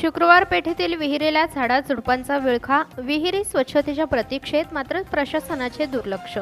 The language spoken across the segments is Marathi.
शुक्रवार पेठेतील विहिरीला झाडाझुडपांचा विळखा, विहिरी स्वच्छतेच्या प्रतीक्षेत मात्र प्रशासनाचे दुर्लक्ष.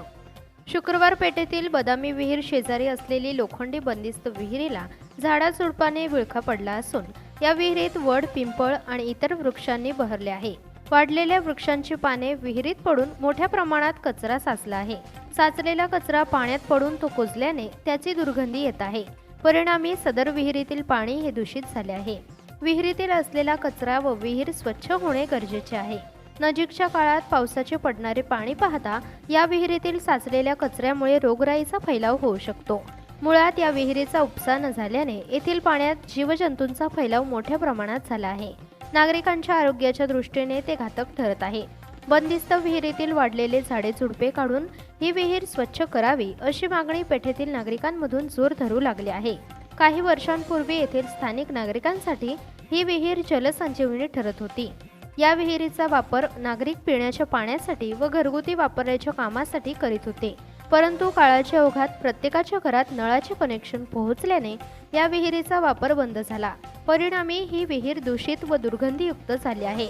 शुक्रवार पेठेतील बदामी विहीर शेजारी असलेली लोखंडी बंदिस्त विहिरीला झाडाझुडपाने विळखा पडला असून या विहिरीत वड, पिंपळ आणि इतर वृक्षांनी बहरले आहे. वाढलेल्या वृक्षांची पाने विहिरीत पडून मोठ्या प्रमाणात कचरा साचला आहे. साचलेला कचरा पाण्यात पडून तो कुजल्याने त्याची दुर्गंधी येत आहे. परिणामी सदर विहिरीतील पाणी हे दूषित झाले आहे. विहिरीतील असलेला कचरा व विहीर स्वच्छ होणे गरजेचे आहे. नजीकच्या काळात पावसाचे पडणारे पाणी पाहता या विहिरीतील साचलेल्या कचऱ्यामुळे रोगराईचा फैलाव होऊ शकतो. मुळात या विहिरीचा उपसा न झाल्याने येथील पाण्यात जीवजंतूंचा फैलाव मोठ्या प्रमाणात झाला आहे. नागरिकांच्या आरोग्याच्या दृष्टीने ते घातक ठरत आहे. बंदिस्त विहिरीतील वाढलेले झाडे झुडपे काढून ही विहीर स्वच्छ करावी अशी मागणी पेठेतील नागरिकांमधून जोर धरू लागली आहे. काही वर्षांपूर्वी येथील स्थानिक नागरिकांसाठी ही विहीर जलसंजीवनी ठरत होती. या विहिरीचा वापर नागरिक पिण्याच्या पाण्यासाठी व घरगुती वापराच्या कामासाठी करीत होते. परंतु काळाच्या ओघात प्रत्येकाच्या घरात नळाचे कनेक्शन पोहोचल्याने या विहिरीचा वापर बंद झाला. परिणामी ही विहीर दूषित व दुर्गंधीयुक्त झाली आहे.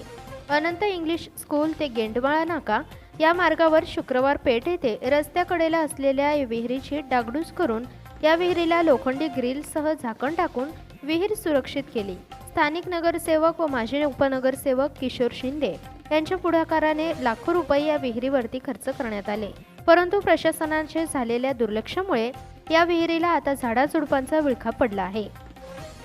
अनंत इंग्लिश स्कूल ते गेंडमाळा नाका या मार्गावर शुक्रवार पेठ येथे रस्त्याकडेला असलेल्या या विहिरीची डागडूज करून या विहिरीला लोखंडी ग्रिलसह झाकण टाकून विहीर सुरक्षित केली. स्थानिक नगरसेवक व माजी उपनगरसेवक किशोर शिंदे यांच्या पुढाकाराने लाखो रुपये या विहिरीवरती खर्च करण्यात आले. परंतु प्रशासनाचे झालेल्या दुर्लक्षामुळे या विहिरीला आता झाडाझुडपांचा विळखा पडला आहे.